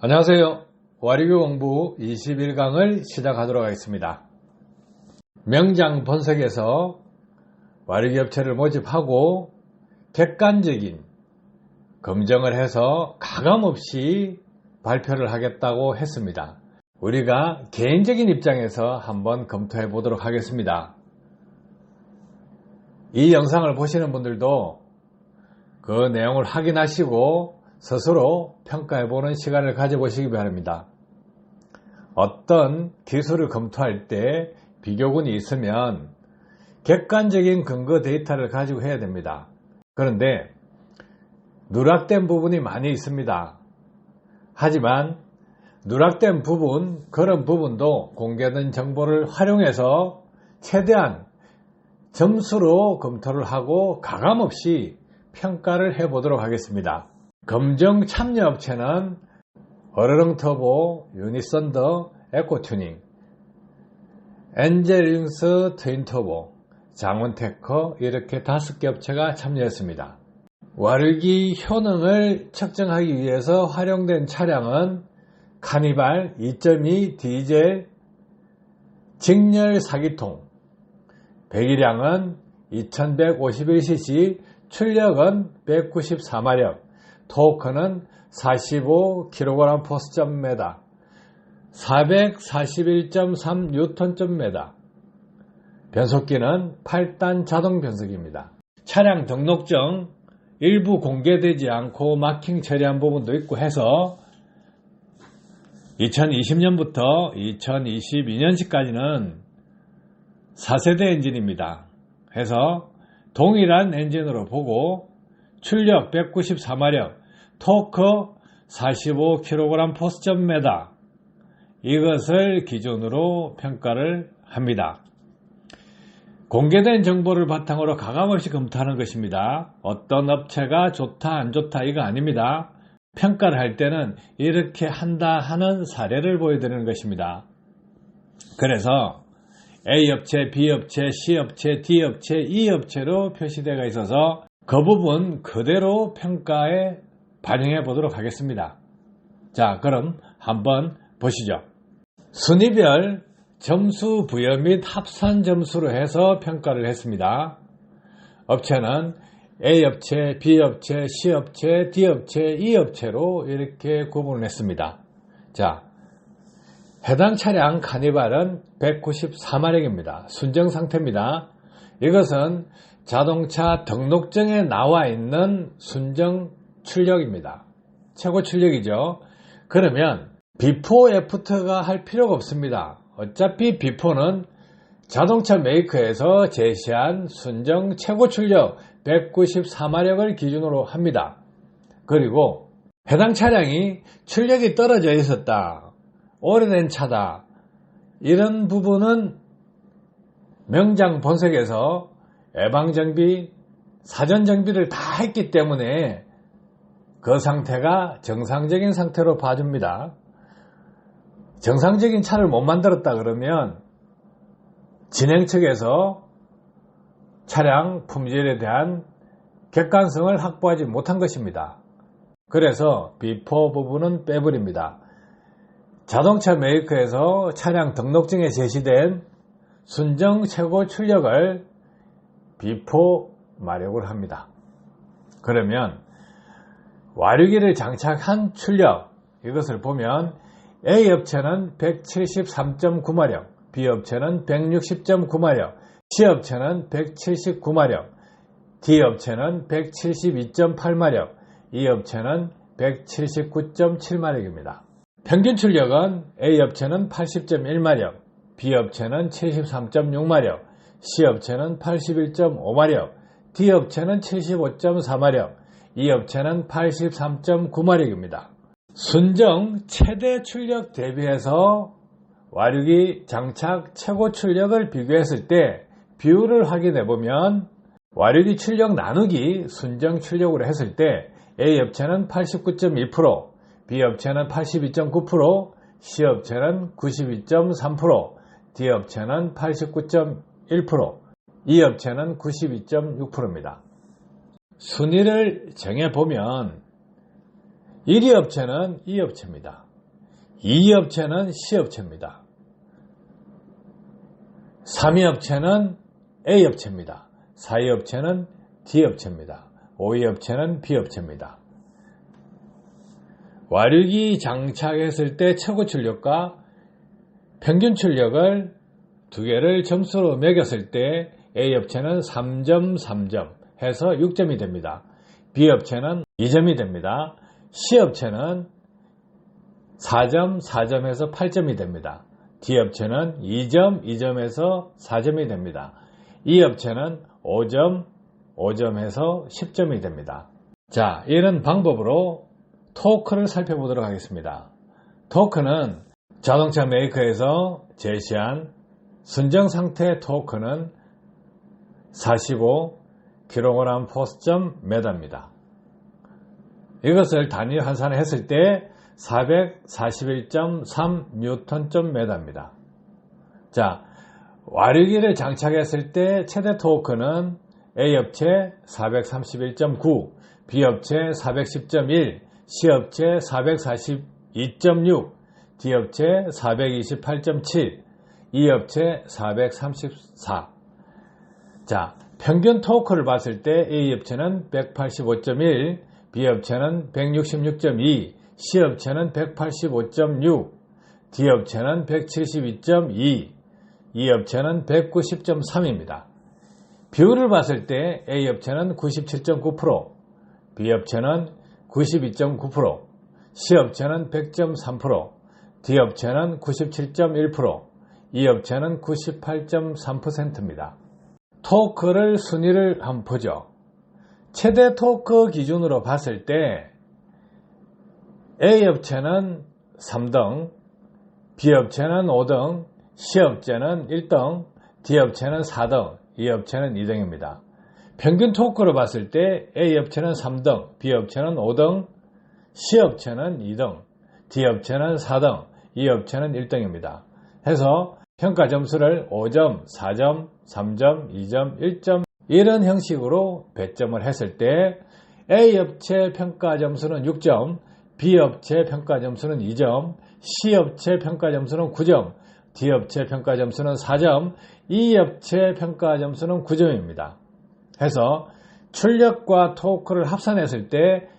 안녕하세요. 와리교 공부 21강을 시작하도록 하겠습니다. 명장 본색에서 와리교 업체를 모집하고 객관적인 검증을 해서 가감없이 발표를 하겠다고 했습니다. 우리가 개인적인 입장에서 한번 검토해 보도록 하겠습니다. 이 영상을 보시는 분들도 그 내용을 확인하시고 스스로 평가해보는 시간을 가져보시기 바랍니다. 어떤 기술을 검토할 때 비교군이 있으면 객관적인 근거 데이터를 가지고 해야 됩니다. 그런데 누락된 부분이 많이 있습니다. 하지만 누락된 부분, 그런 부분도 공개된 정보를 활용해서 최대한 점수로 검토를 하고 가감없이 평가를 해보도록 하겠습니다. 검증 참여업체는 어르렁터보, 유니썬더, 에코튜닝, 엔젤링스 트윈터보, 장원테커 이렇게 5개 업체가 참여했습니다. 와르기 효능을 측정하기 위해서 활용된 차량은 카니발 2.2 디젤 직렬 사기통, 배기량은 2151cc, 출력은 194마력, 토크는 45kg/m, 441.3Nm, 변속기는 8단 자동 변속기입니다. 차량 등록증 일부 공개되지 않고 마킹 처리한 부분도 있고 해서 2020년부터 2022년까지는 4세대 엔진입니다. 해서 동일한 엔진으로 보고 출력 194마력, 토크 45kg/m 이것을 기준으로 평가를 합니다. 공개된 정보를 바탕으로 가감없이 검토하는 것입니다. 어떤 업체가 좋다 안 좋다 이거 아닙니다. 평가를 할 때는 이렇게 한다 하는 사례를 보여드리는 것입니다. 그래서 A업체, B업체, C업체, D업체, E업체로 표시되어 있어서 그 부분 그대로 평가에 반영해 보도록 하겠습니다. 자, 그럼 한번 보시죠. 순위별 점수 부여 및 합산 점수로 해서 평가를 했습니다. 업체는 A업체, B업체, C업체, D업체, E업체로 이렇게 구분을 했습니다. 자, 해당 차량 카니발은 194마력입니다. 순정 상태입니다. 이것은 자동차 등록증에 나와 있는 순정 출력입니다. 최고 출력이죠. 그러면 비포 애프터가 할 필요가 없습니다. 어차피 비포는 자동차 메이커에서 제시한 순정 최고 출력 194마력을 기준으로 합니다. 그리고 해당 차량이 출력이 떨어져 있었다, 오래된 차다, 이런 부분은 명장 본색에서 예방정비, 사전정비를 다 했기 때문에 그 상태가 정상적인 상태로 봐줍니다. 정상적인 차를 못 만들었다 그러면 진행 측에서 차량 품질에 대한 객관성을 확보하지 못한 것입니다. 그래서 비포 부분은 빼버립니다. 자동차 메이커에서 차량 등록증에 제시된 순정 최고 출력을 비포 마력을 합니다. 그러면 와류기를 장착한 출력, 이것을 보면 A업체는 173.9마력, B업체는 160.9마력, C업체는 179마력, D업체는 172.8마력, E업체는 179.7마력입니다. 평균 출력은 A업체는 80.1마력, B업체는 73.6마력, C업체는 81.5마력, D업체는 75.4마력, E업체는 83.9마력입니다. 순정 최대 출력 대비해서 와류기 장착 최고 출력을 비교했을 때 비율을 확인해 보면 와류기 출력 나누기 순정 출력으로 했을 때 A업체는 89.2%, B업체는 82.9%, C업체는 92.3%, D업체는 89.1%, E업체는 92.6%입니다. 순위를 정해보면 1위 업체는 이 업체입니다. 2위 업체는 C업체입니다. 3위 업체는 A업체입니다. 4위 업체는 D업체입니다. 5위 업체는 B업체입니다. 와류기 장착했을 때 최고 출력과 평균 출력을 두 개를 점수로 매겼을 때 A업체는 3점 3점 해서 6점이 됩니다. B업체는 2점이 됩니다. C업체는 4점 4점에서 8점이 됩니다. D업체는 2점 2점에서 4점이 됩니다. E업체는 5점 5점에서 10점이 됩니다. 자, 이런 방법으로 토크를 살펴보도록 하겠습니다. 토크는 자동차 메이커에서 제시한 순정상태 토크는 45kg/포스점입니다. 이것을 단위 환산했을 때 441.3Nm입니다. 자, 와류기를 장착했을 때 최대 토크는 A업체 431.9, B업체 410.1, C업체 442.6, D업체 428.7, E업체 434. 자, 평균 토크를 봤을 때 A업체는 185.1, B업체는 166.2, C업체는 185.6, D업체는 172.2, E업체는 190.3입니다. 비율을 봤을 때 A업체는 97.9%, B업체는 92.9%, C업체는 100.3%, D업체는 97.1%, E업체는 98.3%입니다. 토크를 순위를 한번 보죠. 최대 토크 기준으로 봤을 때 A업체는 3등, B업체는 5등, C업체는 1등, D업체는 4등, E업체는 2등입니다. 평균 토크로 봤을 때 A업체는 3등, B업체는 5등, C업체는 2등, D업체는 4등, E업체는 1등입니다. 해서 평가 점수를 5점, 4점, 3점, 2점, 1점 이런 형식으로 배점을 했을 때 A업체 평가 점수는 6점, B업체 평가 점수는 2점, C업체 평가 점수는 9점, D업체 평가 점수는 4점, E업체 평가 점수는 9점입니다. 해서 출력과 토크를 합산했을 때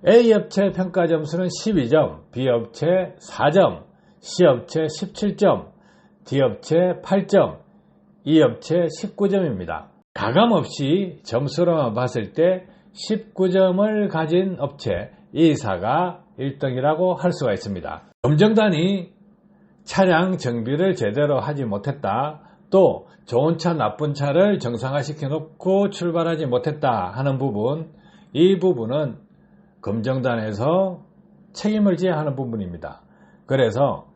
A업체 평가 점수는 12점, B업체 4점, C업체 17점, D업체 8점, E업체 19점입니다. 가감없이 점수로만 봤을 때 19점을 가진 업체 E사가 1등이라고 할 수가 있습니다. 검정단이 차량 정비를 제대로 하지 못했다, 또 좋은 차 나쁜 차를 정상화시켜 놓고 출발하지 못했다 하는 부분, 이 부분은 검정단에서 책임을 져야 하는 부분입니다. 그래서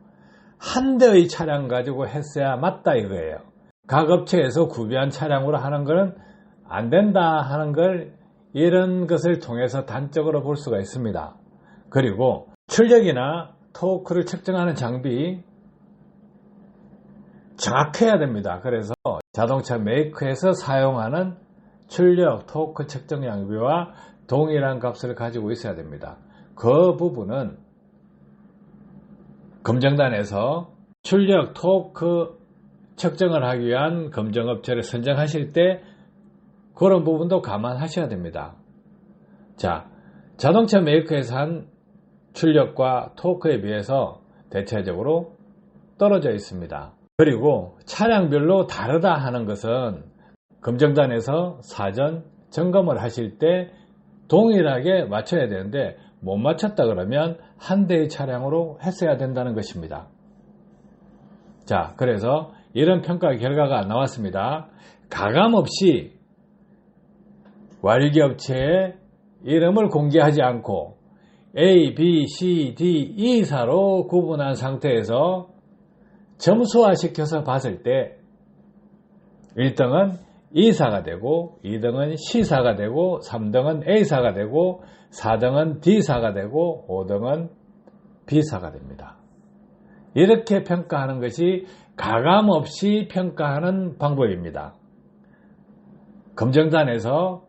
한 대의 차량 가지고 했어야 맞다 이거예요. 각 업체에서 구비한 차량으로 하는 것은 안 된다 하는 걸 이런 것을 통해서 단적으로 볼 수가 있습니다. 그리고 출력이나 토크를 측정하는 장비 정확해야 됩니다. 그래서 자동차 메이커에서 사용하는 출력, 토크 측정 장비와 동일한 값을 가지고 있어야 됩니다. 그 부분은 검정단에서 출력, 토크 측정을 하기 위한 검정업체를 선정하실 때 그런 부분도 감안하셔야 됩니다. 자, 자동차 메이커에서 한 출력과 토크에 비해서 대체적으로 떨어져 있습니다. 그리고 차량별로 다르다 하는 것은 검정단에서 사전 점검을 하실 때 동일하게 맞춰야 되는데 못 맞췄다 그러면 한 대의 차량으로 했어야 된다는 것입니다. 자, 그래서 이런 평가 결과가 나왔습니다. 가감없이 와류기 업체의 이름을 공개하지 않고 A, B, C, D, E사로 구분한 상태에서 점수화시켜서 봤을 때 1등은 E사가 되고 2등은 C사가 되고 3등은 A사가 되고 4등은 D사가 되고 5등은 B사가 됩니다. 이렇게 평가하는 것이 가감없이 평가하는 방법입니다. 검정단에서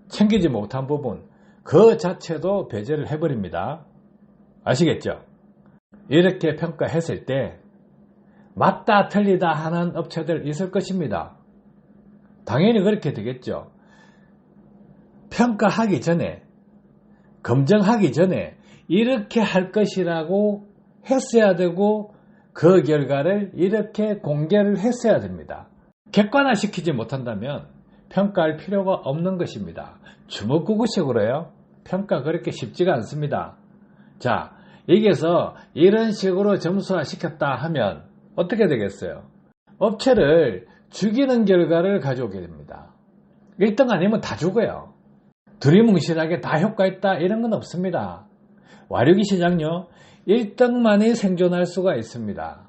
챙기지 못한 부분 그 자체도 배제를 해버립니다. 아시겠죠? 이렇게 평가했을 때 맞다 틀리다 하는 업체들 있을 것입니다. 당연히 그렇게 되겠죠. 평가하기 전에, 검증하기 전에 이렇게 할 것이라고 했어야 되고 그 결과를 이렇게 공개를 했어야 됩니다. 객관화시키지 못한다면 평가할 필요가 없는 것입니다. 주먹구구식으로요. 평가 그렇게 쉽지가 않습니다. 자, 여기에서 이런 식으로 점수화 시켰다 하면 어떻게 되겠어요? 업체를 죽이는 결과를 가져오게 됩니다. 1등 아니면 다 죽어요. 두리뭉실하게 다 효과 있다 이런 건 없습니다. 와류기 시장요, 1등만이 생존할 수가 있습니다.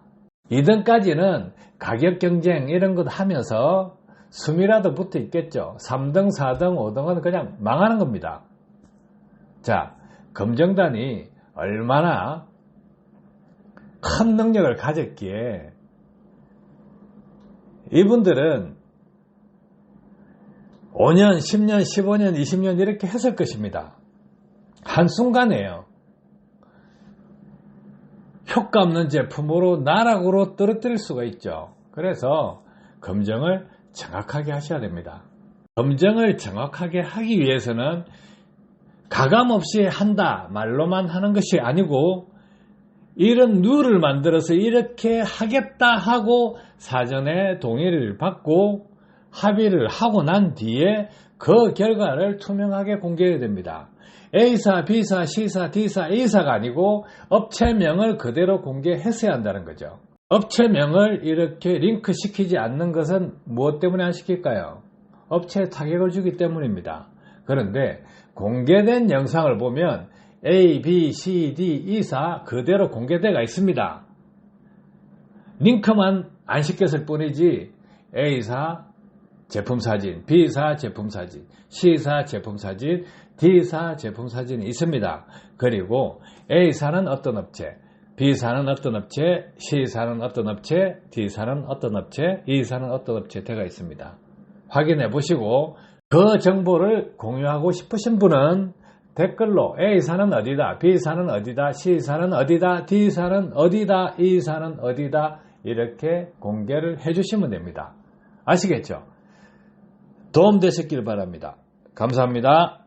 2등까지는 가격 경쟁 이런 것 하면서 숨이라도 붙어 있겠죠. 3등, 4등, 5등은 그냥 망하는 겁니다. 자, 검증단이 얼마나 큰 능력을 가졌기에 이분들은 5년, 10년, 15년, 20년 이렇게 했을 것입니다. 한순간에요. 효과 없는 제품으로 나락으로 떨어뜨릴 수가 있죠. 그래서 검증을 정확하게 하셔야 됩니다. 검증을 정확하게 하기 위해서는 가감없이 한다 말로만 하는 것이 아니고 이런 룰을 만들어서 이렇게 하겠다 하고 사전에 동의를 받고 합의를 하고 난 뒤에 그 결과를 투명하게 공개해야 됩니다. A사, B사, C사, D사, E사가 아니고 업체명을 그대로 공개했어야 한다는 거죠. 업체명을 이렇게 링크시키지 않는 것은 무엇 때문에 안 시킬까요? 업체에 타격을 주기 때문입니다. 그런데 공개된 영상을 보면 A, B, C, D, E사 그대로 공개되어 있습니다. 링크만 안 시켰을 뿐이지 A사 제품 사진, B사 제품 사진, C사 제품 사진, D사 제품 사진이 있습니다. 그리고 A사는 어떤 업체, B사는 어떤 업체, C사는 어떤 업체, D사는 어떤 업체, E사는 어떤 업체 되어 있습니다. 확인해 보시고 그 정보를 공유하고 싶으신 분은 댓글로 A사는 어디다, B사는 어디다, C사는 어디다, D사는 어디다, E사는 어디다 이렇게 공개를 해주시면 됩니다. 아시겠죠? 도움 되셨길 바랍니다. 감사합니다.